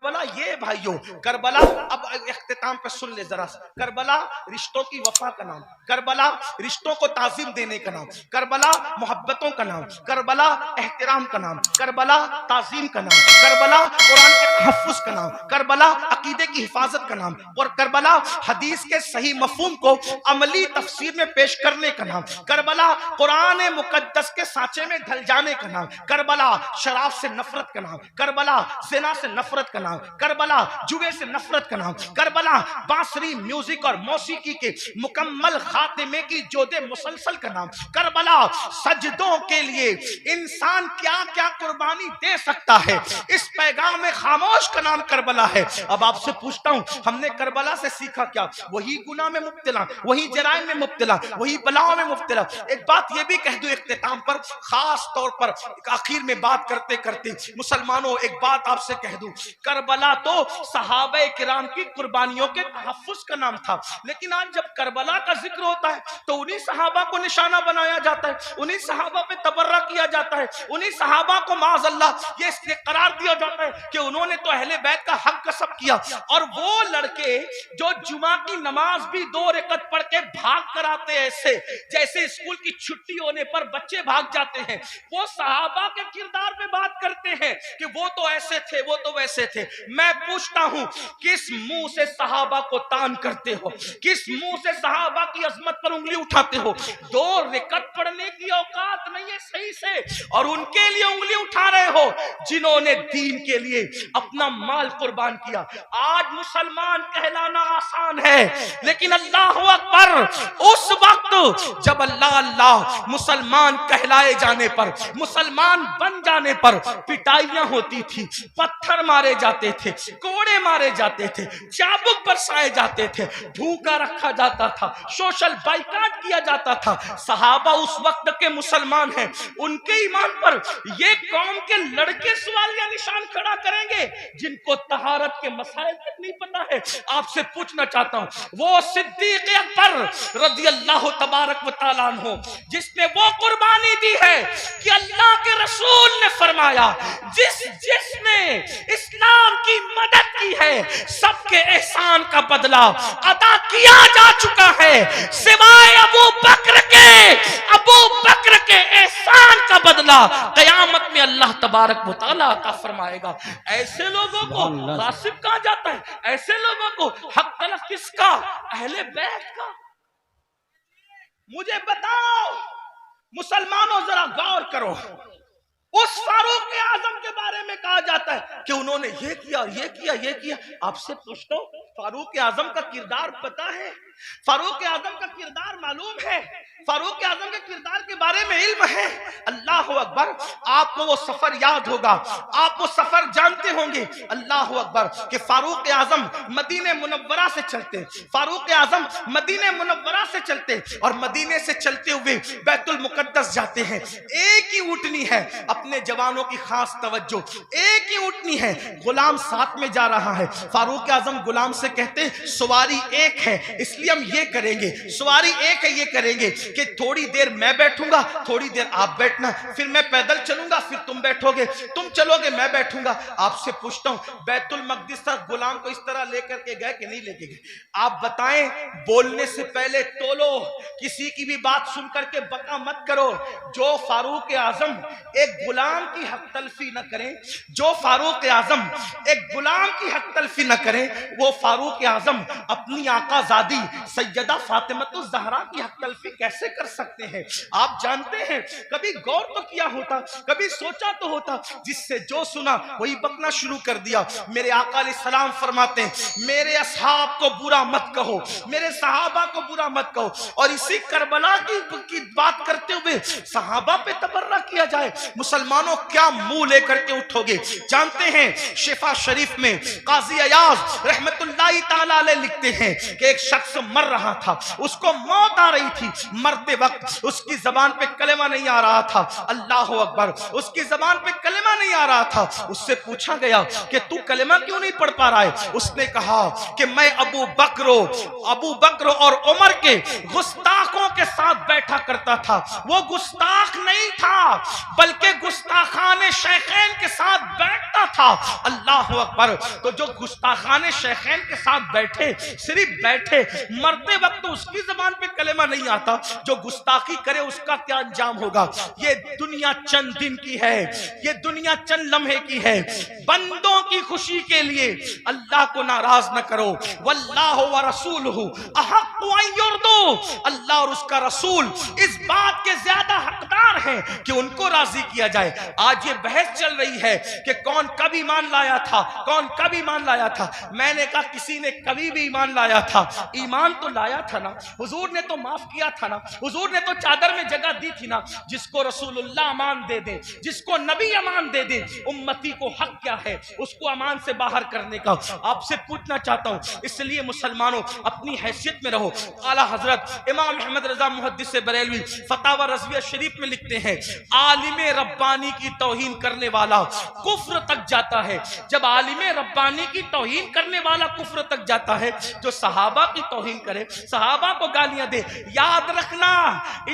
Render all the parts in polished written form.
Karbala ये भाइयों, Karbala अब इख्तिताम पे सुन ले जरा, करबला रिश्तों की वफा का नाम, करबला रिश्तों को ताज़ीम देने का नाम, करबला मोहब्बतों का नाम, करबला एहतराम का नाम, करबला ताज़ीम का नाम, करबला कुरान के तहफ़्फ़ुज़ का नाम, करबला अकीदे की हिफाजत का नाम, और करबला हदीस के सही मफ़हूम को अमली तफसीर में पेश करने का नाम, करबला कुरान मुकद्दस के सांचे में ढल जाने का नाम, करबला शराब से नफरत का नाम, करबला ज़िना से नफरत का नाम, करबला जुए से नफरत का नाम, करबला बांसुरी म्यूजिक और मौसीकी के मुकम्मल खातिमे की जोदे मुसलसल का नाम, करबला सजदों के लिए इंसान क्या क्या कुर्बानी दे सकता है, इस पैगाम में खामोश का नाम करबला है। अब आपसे पूछता हूं, हमने करबला से सीखा क्या? वही गुनाह में मुब्तला, वही जराइम में मुब्तला, वही बलाओं में मुब्तला। एक बात ये भी कह दूं इख्तिताम पर, खास तौर पर आखिर में बात करते करते, मुसलमानों एक बात आपसे कह दूं, करबला तो सहाबे किराम की कुर्बानियों के तहफ़्फ़ुज़ का नाम था, लेकिन आज जब करबला का जिक्र होता है तो उन्हीं सहाबा को निशाना बनाया जाता है, उन्हीं सहाबा पे तबर्रा किया जाता है, उन्हीं सहाबा को माज़अल्लाह ये इसलिए करार दिया जाता है कि उन्होंने तो अहले बैत का हक कसब किया। और वो लड़के जो जुमा की नमाज भी 2 रकअत पढ़ के भाग कर आते हैं, ऐसे जैसे स्कूल की छुट्टी होने पर बच्चे भाग जाते हैं, वो सहाबा के किरदार पे बात करते हैं कि वो तो ऐसे थे, वो तो वैसे थे। मैं पूछता हूं, किस मुंह से सहाबा को तान करते हो, किस मुंह से सहाबा की अजमत पर उंगली उठाते हो? 2 रकअत पढ़ने की औकात नहीं है सही से, और उनके लिए उंगली उठा रहे हो जिन्होंने दीन के लिए अपना माल कुर्बान किया। आज मुसलमान कहलाना आसान है, लेकिन अल्लाह अकबर, उस वक्त जब अल्लाह अल्लाह मुसलमान कहलाए जाने पर, मुसलमान बन जाने पर पिटाइयां होती थी, पत्थर मारे जाते थे, कोड़े मारे जाते थे, चाबुक बरसाए जाते थे, भूखा रखा जाता था, सोशल बाइकाट किया जाता था। सहाबा उस वक्त के मुसलमान हैं, उनके ईमान पर ये कौम के लड़के सवाल या निशान खड़ा करेंगे जिनको तहारत के मसाइल तक नहीं पता है। आपसे पूछना चाहता हूं, वो सिद्दीक अकबर रज़ियल्लाहु तबारक व तआला अन्हु जिसने वो कुर्बानी दी है कि अल्लाह के रसूल ने फरमाया, जिसने इस्लाम की मदद की है सबके एहसान का बदला अदा किया जा चुका है, सिवाय अबू बकर के एहसान का बदला कयामत में अल्लाह तबारक व तआला अता फरमाएगा। ऐसे लोगों को गासिब कहा जाता है, ऐसे लोगों को हक तलफ किसका? अहले बैत का। मुझे बताओ मुसलमानों, जरा गौर करो, उस फारूक आजम के बारे में कहा जाता है कि उन्होंने ये किया, ये किया, ये किया। आपसे पूछता हूं, फारूक आजम का किरदार पता है? फारूक आजम का किरदार मालूम है? फारूक आजम के किरदार के बारे में इल्म है? अल्लाह अकबर, आपको वो सफर याद होगा, आप वो सफर जानते होंगे। अल्लाह अकबर कि फारूक आजम मदीने मुनव्वरा से चलते, फारूक आजम मदीने मुनव्वरा से चलते और मदीने से चलते हुए बैतुल मुकद्दस जाते हैं। एक ही ऊँटनी है, अपने जवानों की खास तवज्जो, एक ही ऊँटनी है, गुलाम साथ में जा रहा है। फारूक आजम गुलाम से कहते, सवारी एक है इसलिए हम ये करेंगे, सवारी एक है ये करेंगे कि थोड़ी देर मैं बैठूंगा, थोड़ी देर आप बैठना, फिर मैं पैदल चलूंगा, फिर तुम बैठोगे, तुम चलोगे, मैं बैठूंगा। आपसे पूछता हूं, बैतुल मक़दिस तक गुलाम को इस तरह लेकर के गए कि नहीं लेके गए? आप बताएं, बोलने से पहले तोलो, किसी की भी बात सुन करके बका मत करो। जो फारूक आजम एक गुलाम की हक तलफी न करें, जो फारूक आजम एक गुलाम की हक तलफी न करें, वो फारूक आजम अपनी आकाज़ादी सैयदा फातिमतुज़ ज़हरा की हक तलफी कैसे कर सकते हैं? आप जानते हैं, कभी गौर तो किया होता, कभी सोचा तो होता, जिससे जो सुना वही बकना शुरू कर दिया। मेरे आका अलैहिस्सलाम फरमाते हैं, मेरे असहाब को बुरा मत कहो, मेरे सहाबा को बुरा मत कहो। और इसी करबला की बात करते हुए सहाबा पे तबर्रा किया जाए, मुसलमानों क्या मुंह लेकर के उठोगे? जानते हैं, शिफा शरीफ में काजी अयाज रहमतुल्लाह रहमतुल्लाहि ताला अलैह लिखते हैं कि एक शख्स मर रहा था, उसको मौत आ रही थी, मरते वक्त उसकी जबान पे कलेमा नहीं आ रहा था। अल्लाह अकबर, उसकी जबान पे कलेमा नहीं आ रहा था। उससे पूछा गया कि तू कलेमा क्यों नहीं पढ़ पा रहा है? उसने कहा कि मैं अबू बकर और उमर के गुस्ताखों के साथ बैठा करता था। वो गुस्ताख नहीं था बल्कि गुस्ताखाने शैखैन के साथ बैठता था। अल्लाह अकबर। तो जो गुस्ताखाने शैखैन के साथ बैठे, सिर्फ बैठे, मरते वक्त तो उसकी जबान पे कलेमा नहीं आता, जो गुस्ताखी करे उसका क्या अंजाम होगा? ये दुनिया चंद दिन की है, ये दुनिया चंद लम्हे की है। बंदों की खुशी के लिए अल्लाह को नाराज न करो। वल्लाहु व रसूलुहु अहक्कु अन युर्दू, अल्लाह और उसका रसूल इस बात के ज्यादा हकदार हैं कि उनको राजी किया जाए। आज ये बहस चल रही है कि कौन कब ईमान लाया था, कौन कब ईमान लाया था। मैंने कहा किसी ने कभी भी ईमान लाया था, ईमान तो लाया था ना, हुजूर ने तो माफ किया था ना, हुजूर ने तो चादर में जगह दी थी ना। जिसको रसूलुल्लाह अमान दे दे, जिसको नबी अमान दे दे, उम्मती को हक क्या है उसको अमान से बाहर करने का? आपसे पूछना चाहता हूं, इसलिए मुसलमानों अपनी हैसियत में रहो। आला हजरत इमाम अहमद रजा मुहद्दिस बरेलवी फतावा रज़विया शरीफ में लिखते हैं, आलिम रब्बानी की तौहीन करने वाला कुफ्र तक जाता है। जब आलिम रब्बानी की तौहीन करने वाला कुफ्र तक जाता है, जो सहाबा की तौहीन करे, सहाबा को गालियां दे, याद रखना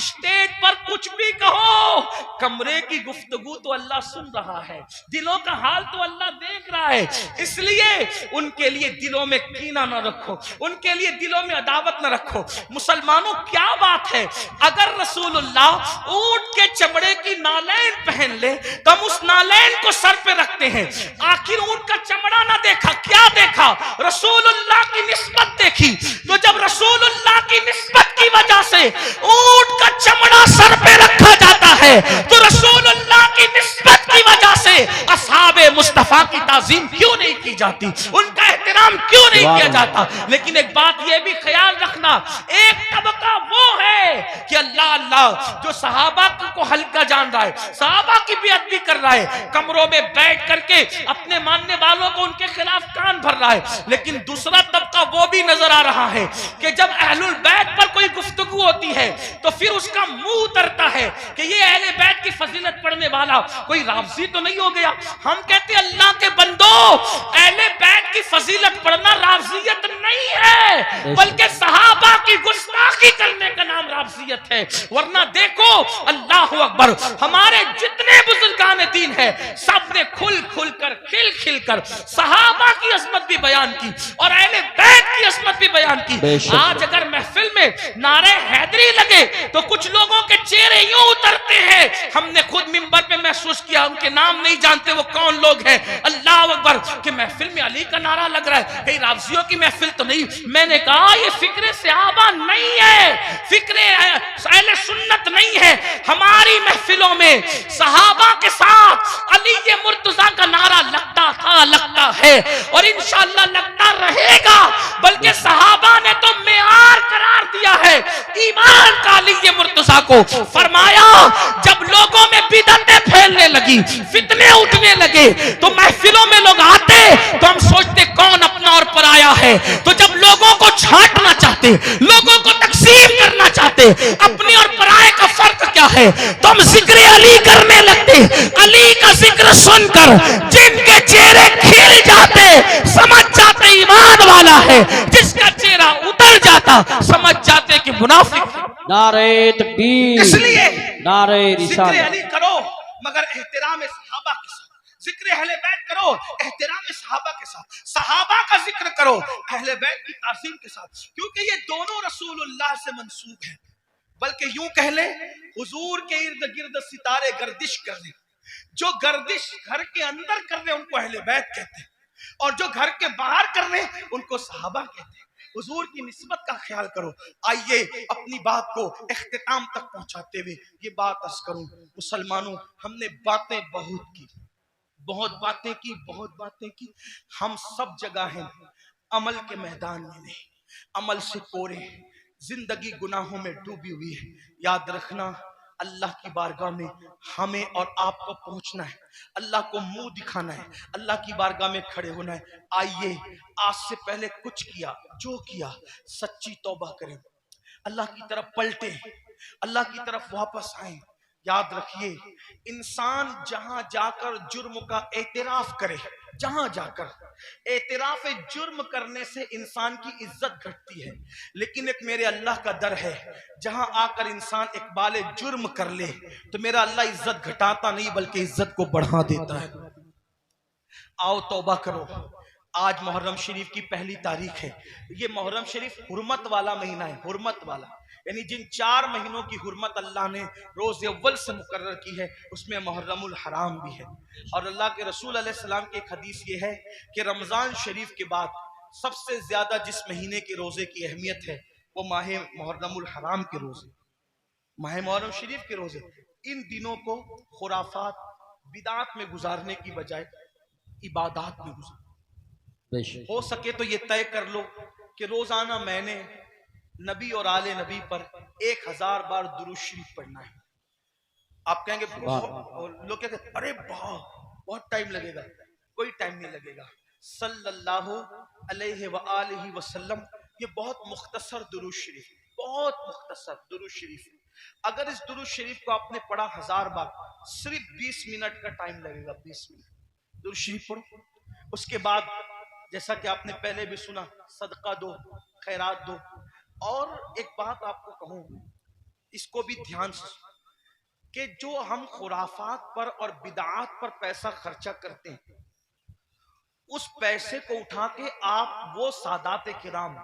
स्टेज पर कुछ भी कहो, कमरे की गुफ्तगू तो अल्लाह सुन रहा है, दिलों का हाल तो अल्लाह देख रहा है। इसलिए उनके लिए दिलों में कीना न रखो, उनके लिए दिलों में अदावत न रखो। मुसलमानों क्या बात है, अगर रसूलुल्लाह ऊंट के चमड़े की नालैन पहन ले तो हम उस नालैन को सर पे रखते हैं। आखिर ऊंट का चमड़ा ना देखा, क्या देखा? रसूलुल्लाह की निस्बत देखी। तो जब रसूलुल्लाह की निस्बत की वजह से ऊंट का चमड़ा सर पे रखा जाता है, तो रसूलुल्लाह की निस्बत की वजह से असहाबे मुस्तफा की ताज़ीम क्यों नहीं की जाती, उनका एहतराम क्यों नहीं किया जाता? लेकिन एक बात यह भी ख्याल रखना, एक तबका वो है कि अल्लाह अल्लाह जो सहाबा को हल्का जान रहा है, सहाबा की बेअदबी कर रहा है, कमरों में बैठ करके अपने मानने वालों को उनके खिलाफ कान भर रहा है। लेकिन दूसरा तबका वो भी नजर आ रहा है कि जब अहलुल बैत पर कोई गुफ्तगू होती है तो फिर उसका मुंह उतरता है कि ये अहले बैत की फजीलत पढ़ने वाला कोई राफजी तो नहीं हो गया। हम कहते हैं अल्लाह के बंदो, अहले बैत की फजीलत पढ़ना राफजियत नहीं है, बल्कि सहाबा की गुस्ताखी करने का नाम राफजियत है। वरना देखो, अल्लाह अकबर, हमारे जितने बुजुर्गान दीन है सब ने खुल खुल कर, खिल खिल कर सहाबा की अजमत भी बयान की और अहले बैत की अजमत भी बयान की। आज अगर महफिल में नारे हैदरी लगे तो कुछ लोगों के चेहरे यूं उतरते हैं, हमने खुद मिंबर पे महसूस किया, उनके नाम नहीं जानते वो कौन लोग हैं। अल्लाह अकबर, कि महफिल में अली का नारा लग रहा है, कहीं राफजियों की महफिल तो नहीं। मैंने कहा ये फिक्रे सहाबा नहीं है, फिक्रे अहले सुन्नत नहीं है। हमारी महफिलों में सहाबा के साथ अली ये मुर्तजा का नारा लगता था, लगता है और इंशाअल्लाह लगता रहेगा। बल्कि सहाबा ने तो मेयार करार दिया है ईमान का अली ये मुर्तजा को। फरमाया जब लोगों में बिदअतें फैलने लगी, फितने उठने लगे, तो महफिलों में लोग आते तो हम सोचते कौन अपना और पराया है। तो जब लोगों को छांटना चाहते, लोगों को तकसीम करना चाहते, अपने और पराये का फर्क क्या है, तो हम जिक्र अली करने लगते। अली का जिक्र सुनकर जिनके चेहरे खिल जाते, समझ जाते ईमान वाला है, जिसका चेहरा उतर जाता समझ जाते कि मुनाफिक। नारे तकबीर, इसलिए नारे जिक्र रिसालत। अली करो मगर एहतराम सहाबा के साथ, जिक्र अहले बैत करो एहतराम सहाबा के साथ, सहाबा का जिक्र करो अहले बैत की ताज़ीम के साथ, क्योंकि ये दोनों रसूलुल्लाह से मंसूब है। बल्कि यूं कह ले, हुजूर के इर्द गिर्द सितारे गर्दिश कर रहे, जो गर्दिश घर के अंदर कर रहे उनको अहले बैत कहते हैं, और जो घर के बाहर कर रहे उनको सहाबा कहते हैं। हुजूर की निस्बत का ख्याल करो। आइए अपनी बात को इख्तिताम तक पहुंचाते हुए ये बात अर्ज करूं, मुसलमानों हमने बातें बहुत की, बहुत बातें की, बहुत बातें की। हम सब जगह हैं, अमल के मैदान में नहीं, अमल से कोरे, जिंदगी गुनाहों में डूबी हुई है। याद रखना अल्लाह की बारगाह में हमें और आपको पहुंचना है, अल्लाह को मुंह दिखाना है, अल्लाह की बारगाह में खड़े होना है। आइए आज से पहले कुछ किया जो किया सच्ची तौबा करें, अल्लाह की तरफ पलटे, अल्लाह की तरफ वापस आए। याद रखिए, इंसान जहां जाकर जुर्म का एतराफ करे, जहां जाकर एतराफ जुर्म करने से इंसान की इज्जत घटती है, लेकिन एक मेरे अल्लाह का दर है, जहां आकर इंसान इकबाल जुर्म कर ले तो मेरा अल्लाह इज्जत घटाता नहीं बल्कि इज्जत को बढ़ा देता है। आओ तौबा करो। आज मुहर्रम शरीफ की पहली तारीख है। ये मुहर्रम शरीफ हुर्मत वाला महीना है, हुर्मत वाला, यानी जिन 4 महीनों की हुर्मत अल्लाह ने रोज़ अव्वल से मुकर्रर की है उसमें मुहर्रमुल हराम भी है। और अल्लाह के रसूल अलैहि सलाम की एक हदीस ये है कि रमज़ान शरीफ के बाद सबसे ज़्यादा जिस महीने के रोज़े की अहमियत है वो माह मुहर्रमुल हराम के रोज़े, माह मुहर्रम शरीफ के रोज़े। इन दिनों को खुराफात बिदात में गुजारने की बजाय इबादत में गुजार, हो सके तो ये तय कर लो कि रोजाना मैंने नबी और आले नबी पर 1000 बार दुरूद शरीफ पढ़ना है। आप कहेंगे, लोग कहते हैं अरे बहुत टाइम लगेगा। कोई टाइम नहीं लगेगा। सल्लल्लाहु अलैहि व आलिहि वसल्लम, ये बहुत मुख्तसर दुरूद शरीफ, बहुत मुख्तसर दुरूद शरीफ। अगर इस दुरूद शरीफ को आपने पढ़ा 1000 बार, सिर्फ 20 मिनट का टाइम लगेगा। 20 मिनट दुरूद शरीफ पढ़ो। उसके बाद जैसा कि आपने पहले भी सुना, सदका दो, खैरात दो। और एक बात आपको कहूं, इसको भी ध्यान से, कि जो हम खुराफात पर और बिदात पर पैसा खर्चा करते हैं, उस पैसे को उठा के आप वो सादात किराम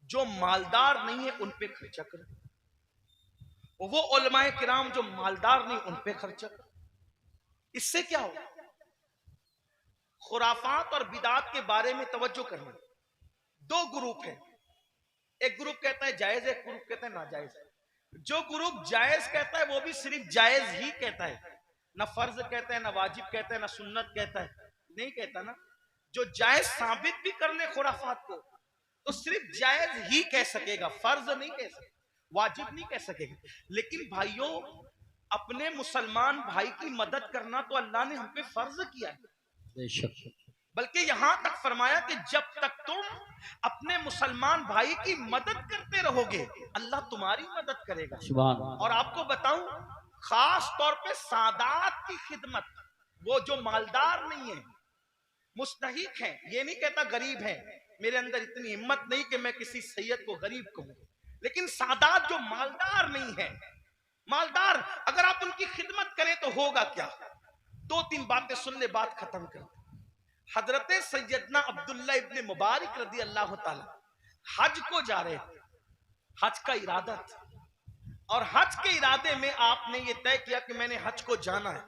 जो मालदार नहीं है उन पे खर्चा करें, वो उलमाए किराम जो मालदार नहीं उन पे खर्चा करें। इससे क्या होगा? खुराफात और बिदात के बारे में तवज्जो करना। 2 ग्रुप है, एक ग्रुप कहता है जायज है, एक ग्रुप कहता है नाजायज है। जो ग्रुप जायज कहता है वो भी सिर्फ जायज ही कहता है, ना फर्ज कहता है, ना वाजिब कहता है, ना सुन्नत कहता है, नहीं कहता ना। जो जायज साबित भी कर ले खुराफात को तो सिर्फ जायज ही कह सकेगा, फर्ज नहीं कह सकेगा, वाजिब नहीं कह सकेगा। लेकिन भाइयों, अपने मुसलमान भाई की मदद करना तो अल्लाह ने हम पे फर्ज किया है। बल्कि यहां तक फरमाया कि जब तक तुम अपने मुसलमान भाई की मदद करते रहोगे अल्लाह तुम्हारी मदद करेगा। और आपको बताऊं, खास तौर पे सादात की खिदमत, वो जो मालदार नहीं है, मुस्तहिक है, ये नहीं कहता गरीब है, मेरे अंदर इतनी हिम्मत नहीं कि मैं किसी सैयद को गरीब कहूं, लेकिन सादात जो मालदार नहीं है, मालदार अगर आप उनकी खिदमत करें तो होगा क्या? 2-3 बातें सुन ले, बात खत्म कर। हजरत सैयदना अब्दुल्ला इब्ने मुबारक रदी अल्लाह ताला हज को जा रहे थे, हज का इरादा था, और हज के इरादे में आपने ये तय किया कि मैंने हज को जाना है।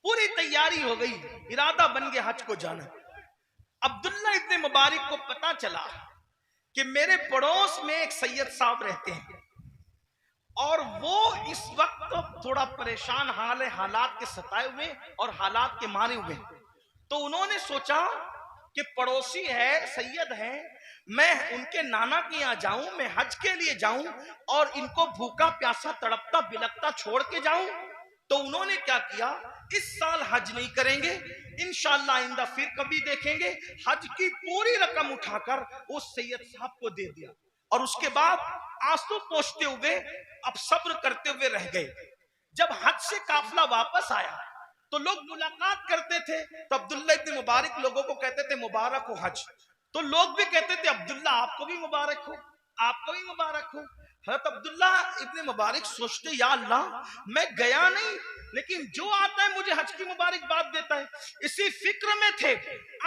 पूरी तैयारी हो गई, इरादा बन गया हज को जाना। अब्दुल्ला इब्ने मुबारक को पता चला कि मेरे पड़ोस में एक सैयद साहब रहते हैं और वो इस वक्त थोड़ा परेशान हाल है, हालात के सताए हुए और हालात के मारे हुए। तो उन्होंने सोचा कि पड़ोसी है, सैयद है, मैं उनके नाना के यहाँ जाऊं, मैं हज के लिए जाऊं और इनको भूखा प्यासा तड़पता बिलखता छोड़ के जाऊं। तो उन्होंने क्या किया, इस साल हज नहीं करेंगे, इंशाअल्लाह आइंदा फिर कभी देखेंगे। हज की पूरी रकम उठाकर उस सैयद साहब को दे दिया और उसके बाद आंसू पोंछते हुए, अब सब्र करते हुए रह गए। जब हज से काफिला वापस आया तो लोग मुलाकात करते थे, तो अब्दुल्ला इब्ने मुबारक लोगों को कहते थे मुबारक हो हज। तो लोग भी कहते थे अब्दुल्ला आपको भी मुबारक हो, आपको भी मुबारक हो। हज़रत अब्दुल्ला इब्ने मुबारक सोचते, या अल्लाह मैं गया नहीं, लेकिन जो आता है मुझे हज की मुबारकबाद देता है। इसी फिक्र में थे,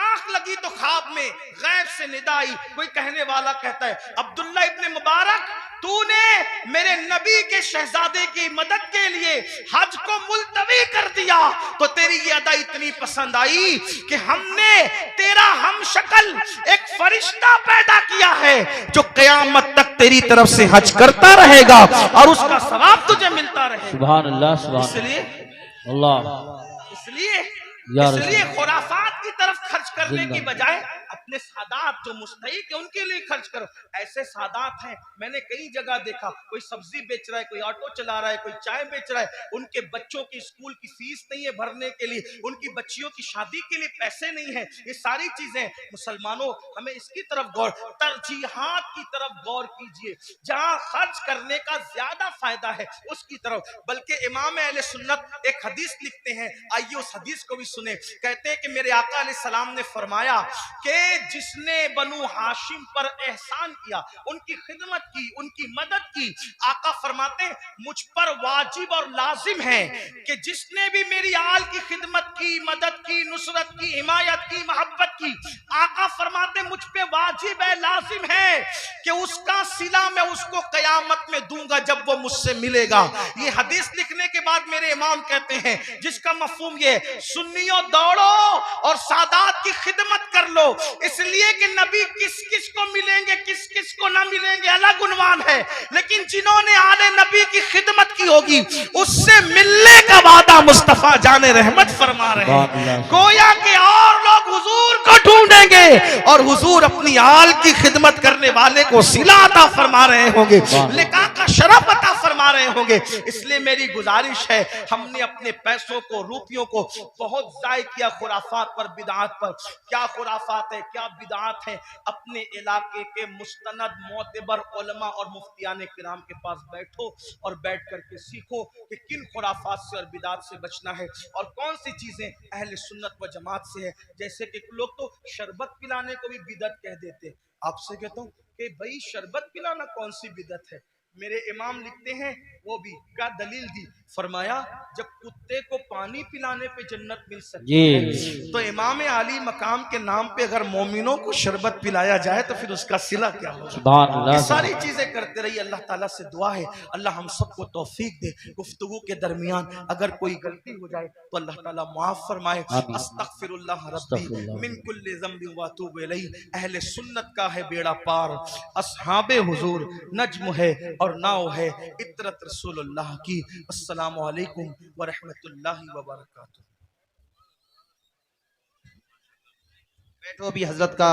आंख लगी तो ख्वाब में गैब से निदा आई। कोई कहने वाला कहता है, अब्दुल्ला इब्ने मुबारक, तूने मेरे नबी के शहजादे की मदद के लिए हज को मुलतवी कर दिया तो तेरी ये अदा इतनी पसंद आई कि हमने तेरा हम शक्ल एक फरिश्ता पैदा किया है जो क़यामत तक तेरी तरफ से हज करता रहेगा और उसका सवाब तुझे मिलता रहेगा। सुभान अल्लाह, सुभान इसलिए अल्लाह, इसलिए खुराफात की तरफ खर्च करने की बजाय अपने सादात जो मुस्तहिक है उनके लिए खर्च करो। ऐसे सादात हैं, मैंने कई जगह देखा, कोई सब्जी बेच रहा है, कोई ऑटो चला रहा है, कोई चाय बेच रहा है, उनके बच्चों की स्कूल की फीस नहीं है भरने के लिए, उनकी बच्चियों की शादी के लिए पैसे नहीं है। ये सारी चीजें मुसलमानों, हमें इसकी तरफ गौर, तरजीहात की तरफ गौर कीजिए, जहां खर्च करने का ज्यादा फायदा है उसकी तरफ। बल्कि इमाम अहले सुन्नत एक हदीस लिखते हैं, आइए उस हदीस को भी सुने। कहते हैं कि मेरे आका अलैहिस्सलाम ने फरमाया कि जिसने बनु हाशिम पर एहसान किया, उनकी खिदमत की, उनकी मदद की, आका फरमाते हैं मुझ पर वाजिब और लाजिम है कि जिसने भी मेरी आल की खिदमत की, मदद की, नुसरत की, हिमायत की, मोहब्बत की, आका फरमाते मुझ पे वाजिब है, लाजिम है कि उसका सिला मैं उसको कयामत में दूंगा जब वो मुझसे मिलेगा। ये हदीस लिखने के बाद मेरे इमाम कहते हैं जिसका मफहूम ये, सुन्नियों दौड़ो और सादात की खिदमत कर लो, इसलिए कि नबी किस किस को मिलेंगे, किस किस को ना मिलेंगे अलग उन्वान है, लेकिन जिन्होंने आले नबी की खिदमत की होगी उससे मिलने का वादा मुस्तफा जाने रहमत फरमा रहे हैं। गोया के और लोग हुजूर को ढूंढेंगे और हुजूर अपनी आल की खिदमत करने वाले को सिला अता फरमा रहे होंगे, लिका का शरफ अता फरमा रहे होंगे। इसलिए मेरी गुजारिश है, हमने अपने पैसों को, रुपयों को बहुत जाय किया खुराफात पर, बिदात पर। क्या खुराफात है, क्या बिदात है? अपने इलाके के मुस्तनद मोतबर उलमा और मुफ्तियान किराम के पास बैठो और बैठ करके सीखो कि किन खुराफात से और बिदात से बचना है और कौन सी चीजें अहले सुन्नत व जमात से है। जैसे कि लोग तो शरबत पिलाने को भी बिदत कह देते। आपसे कहता हूँ कि भाई शरबत पिलाना कौन सी बिदत है? मेरे इमाम लिखते हैं, वो भी क्या दलील दी, फरमाया जब कुत्ते को पानी पिलाने पे जन्नत मिल सकती है तो इमाम आली मकाम के नाम पे अगर मोमिनों को शरबत पिलाया जाए तो फिर उसका सिला क्या होगा। ये सारी चीजें करते रहिए। अल्लाह ताला से दुआ है अल्लाह हम सबको तौफीक दे। गुफ्तगू के दरमियान अगर कोई गलती हो जाए तो अल्लाह ताला माफ फरमाए। अस्तगफिरुल्लाह रब्बी मिन कुल्लि ज़ंबिन व अतूबु इलैहि। अहले सुन्नत का है बेड़ा पार, असहाबे हुजूर नज्म है और नाव है इतरत रसूलुल्लाह की। अस्सलामु अलैकुम व रहमतुल्लाहि व बरकातुहू। बैठो भी हजरत का